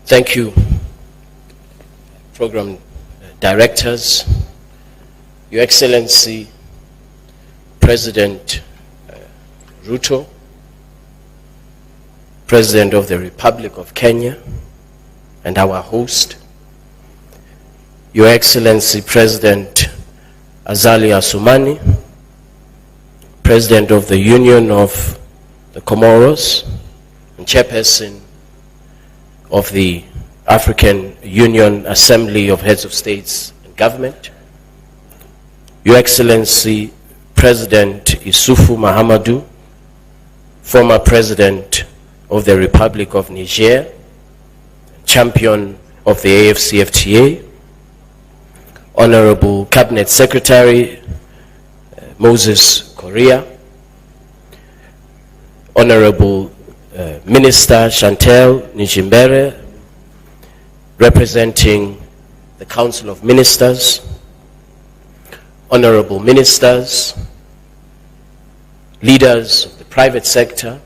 Thank you, program directors, Your Excellency, President Ruto, President of the Republic of Kenya, and our host, Your Excellency, President Azali Assoumani, President of the Union of the Comoros, and Chairperson of the African Union Assembly of Heads of States and Government, Your Excellency, President Issoufou Mahamadou, former President of the Republic of Niger, champion of the AFCFTA, Honorable Cabinet Secretary Moses Korea, Honorable Minister Chantal Nijimbere, representing the Council of Ministers, Honorable Ministers, leaders of the private sector,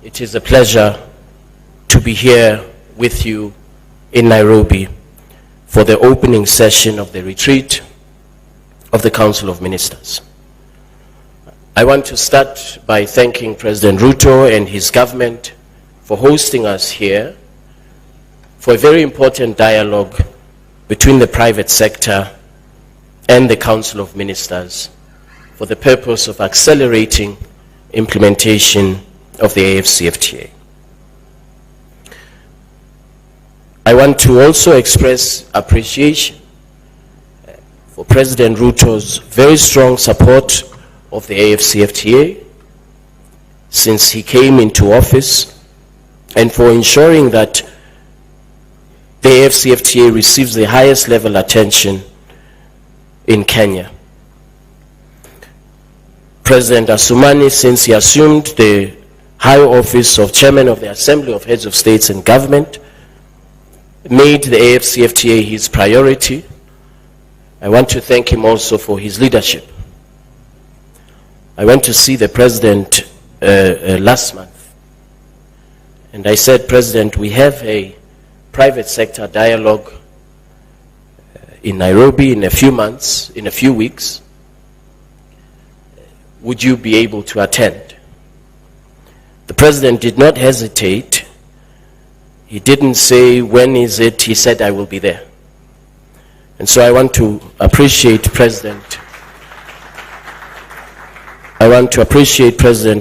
it is a pleasure to be here with you in Nairobi for the opening session of the retreat of the Council of Ministers. I want to start by thanking President Ruto and his government for hosting us here for a very important dialogue between the private sector and the Council of Ministers for the purpose of accelerating implementation of the AFCFTA. I want to also express appreciation for President Ruto's very strong support of the AFCFTA since he came into office, and for ensuring that the AFCFTA receives the highest level attention in Kenya. President Assoumani, since he assumed the high office of Chairman of the Assembly of Heads of States and Government, made the AFCFTA his priority. I want to thank him also for his leadership. I went to see the President last month, and I said, President, we have a private sector dialogue in Nairobi in a few months, in a few weeks. Would you be able to attend? The President did not hesitate. He didn't say, when is it? He said, I will be there. And so I want to appreciate President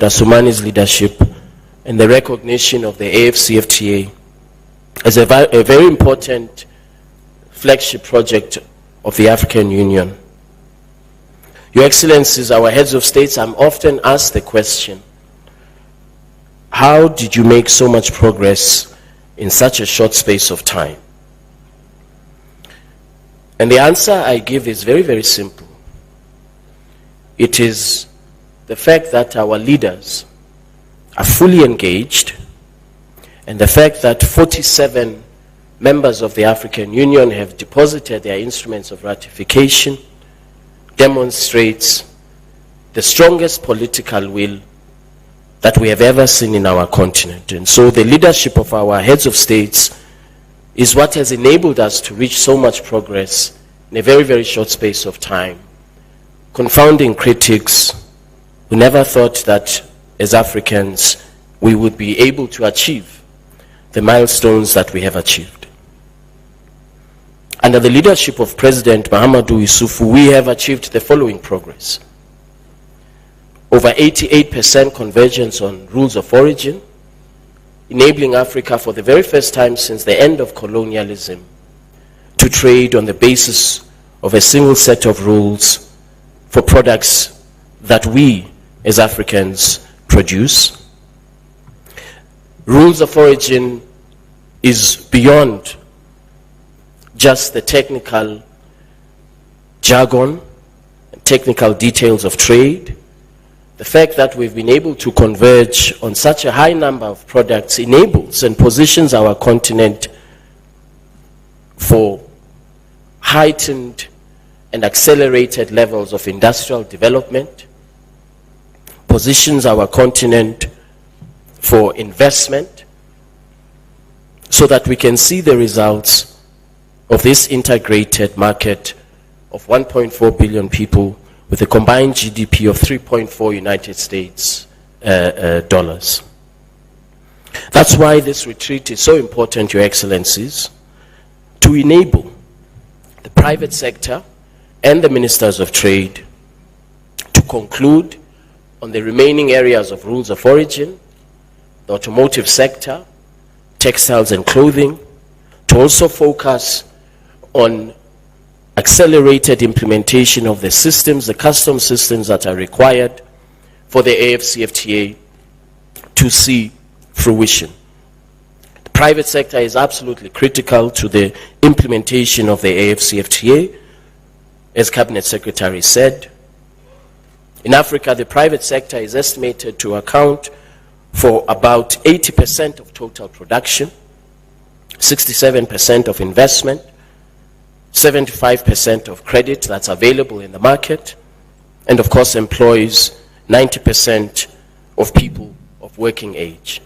Assoumani's leadership and the recognition of the AFCFTA as a very important flagship project of the African Union. Your Excellencies, our heads of states, I'm often asked the question, how did you make so much progress in such a short space of time? And the answer I give is very, very simple. It is the fact that our leaders are fully engaged, and the fact that 47 members of the African Union have deposited their instruments of ratification demonstrates the strongest political will that we have ever seen in our continent. And so the leadership of our heads of states is what has enabled us to reach so much progress in a very, very short space of time, confounding critics who never thought that as Africans we would be able to achieve the milestones that we have achieved. Under the leadership of President Mahamadou Issoufou, we have achieved the following progress. Over 88% convergence on rules of origin, enabling Africa for the very first time since the end of colonialism to trade on the basis of a single set of rules for products that we as Africans produce. Rules of origin is beyond just the technical jargon and technical details of trade. The fact that we've been able to converge on such a high number of products enables and positions our continent for heightened and accelerated levels of industrial development, positions our continent for investment, so that we can see the results of this integrated market of 1.4 billion people with a combined GDP of 3.4 United States dollars. That's why this retreat is so important, Your Excellencies, to enable the private sector and the ministers of trade to conclude on the remaining areas of rules of origin, the automotive sector, textiles and clothing, to also focus on accelerated implementation of the systems, the custom systems that are required for the AFCFTA to see fruition. The private sector is absolutely critical to the implementation of the AFCFTA. As Cabinet Secretary said, in Africa, the private sector is estimated to account for about 80% of total production, 67% of investment, 75% of credit that's available in the market, and of course employs 90% of people of working age.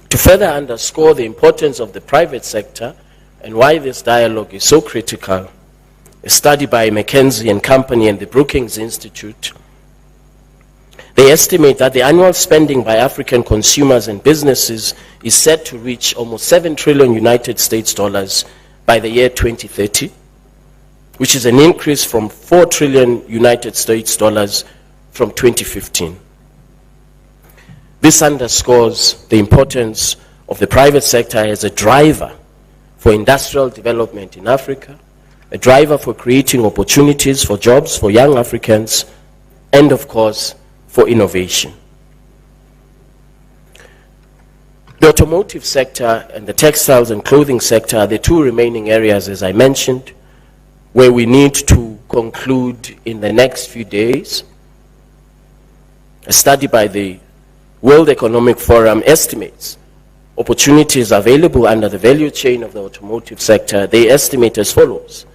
To further underscore the importance of the private sector and why this dialogue is so critical, a study by McKinsey and Company and the Brookings Institute, they estimate that the annual spending by African consumers and businesses is set to reach almost 7 trillion United States dollars by the year 2030, which is an increase from 4 trillion United States dollars from 2015. This underscores the importance of the private sector as a driver for industrial development in Africa, a driver for creating opportunities for jobs for young Africans, and of course, for innovation. The automotive sector and the textiles and clothing sector are the two remaining areas, as I mentioned, where we need to conclude in the next few days. A study by the World Economic Forum estimates opportunities available under the value chain of the automotive sector. They estimate as follows: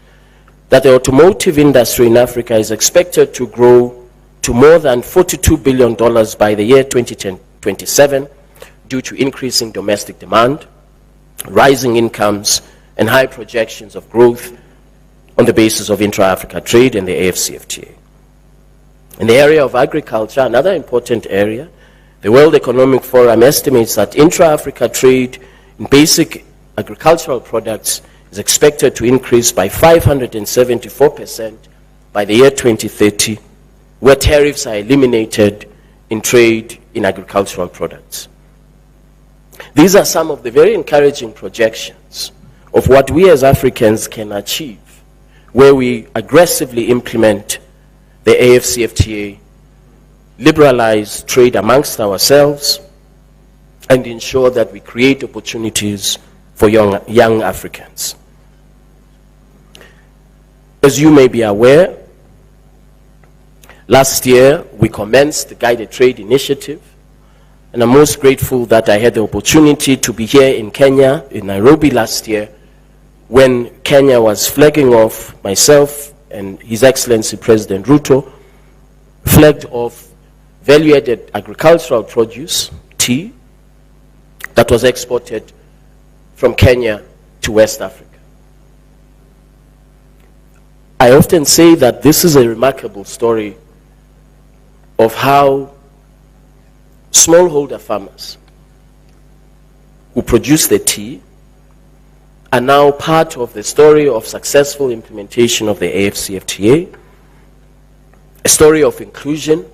that the automotive industry in Africa is expected to grow to more than $42 billion by the year 2027 due to increasing domestic demand, rising incomes, and high projections of growth on the basis of intra-Africa trade and the AFCFTA. In the area of agriculture, another important area, the World Economic Forum estimates that intra-Africa trade in basic agricultural products is expected to increase by 574% by the year 2030, where tariffs are eliminated in trade in agricultural products. These are some of the very encouraging projections of what we as Africans can achieve where we aggressively implement the AFCFTA, liberalize trade amongst ourselves, and ensure that we create opportunities for young Africans. As you may be aware, last year we commenced the Guided Trade Initiative, and I'm most grateful that I had the opportunity to be here in Kenya, in Nairobi last year, when Kenya was flagging off, myself and His Excellency President Ruto flagged off value-added agricultural produce, tea, that was exported from Kenya to West Africa. I often say that this is a remarkable story of how smallholder farmers who produce the tea are now part of the story of successful implementation of the AFCFTA, a story of inclusion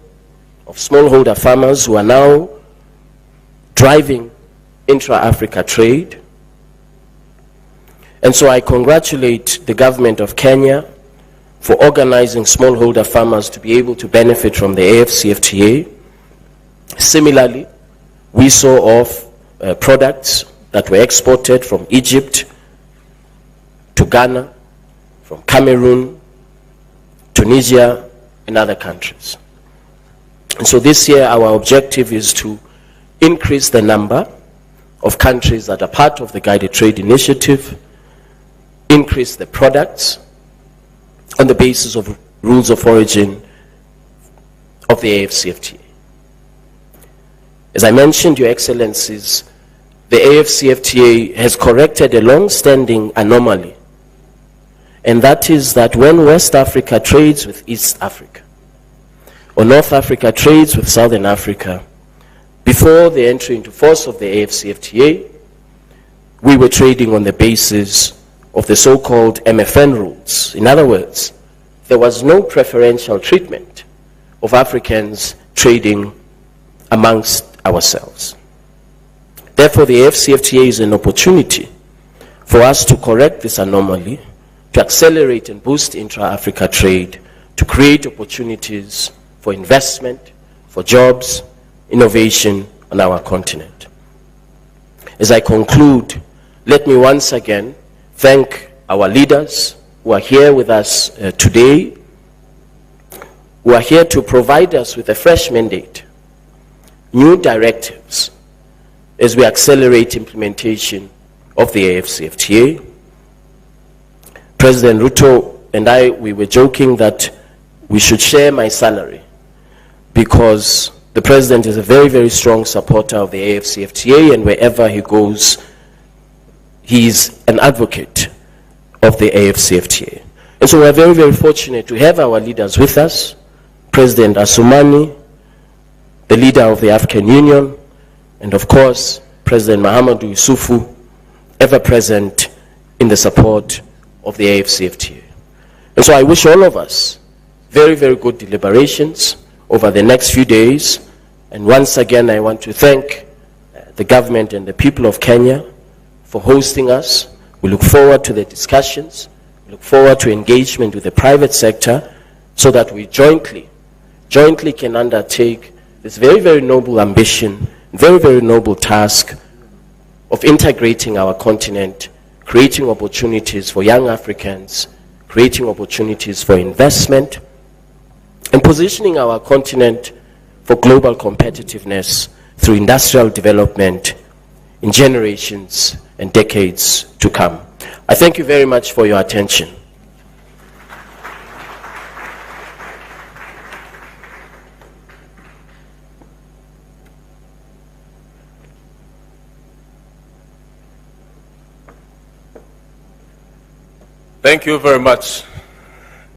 of smallholder farmers who are now driving intra-Africa trade. And so I congratulate the government of Kenya for organizing smallholder farmers to be able to benefit from the AFCFTA. Similarly, we saw off products that were exported from Egypt to Ghana, from Cameroon, Tunisia, and other countries. And so this year our objective is to increase the number of countries that are part of the Guided Trade Initiative, increase the products on the basis of rules of origin of the AFCFTA. As I mentioned, Your Excellencies, the AFCFTA has corrected a long-standing anomaly, and that is that when West Africa trades with East Africa, or North Africa trades with Southern Africa, before the entry into force of the AFCFTA, we were trading on the basis of the so-called MFN rules. In other words, there was no preferential treatment of Africans trading amongst ourselves. Therefore, the AFCFTA is an opportunity for us to correct this anomaly, to accelerate and boost intra-Africa trade, to create opportunities for investment, for jobs, innovation on our continent. As I conclude, let me once again thank our leaders who are here with us today, who are here to provide us with a fresh mandate, new directives, as we accelerate implementation of the AFCFTA. President Ruto and I, we were joking that we should share my salary, because the President is a very, very strong supporter of the AFCFTA, and wherever he goes, he's an advocate of the AFCFTA. And so we're very, very fortunate to have our leaders with us, President Assoumani, the leader of the African Union, and of course, President Mahamadou Issoufou, ever present in the support of the AFCFTA. And so I wish all of us very, very good deliberations over the next few days. And once again, I want to thank the government and the people of Kenya for hosting us. We look forward to the discussions. We look forward to engagement with the private sector so that we jointly can undertake this very, very noble ambition, very, very noble task of integrating our continent, creating opportunities for young Africans, creating opportunities for investment, and positioning our continent for global competitiveness through industrial development in generations and decades to come. I thank you very much for your attention. Thank you very much.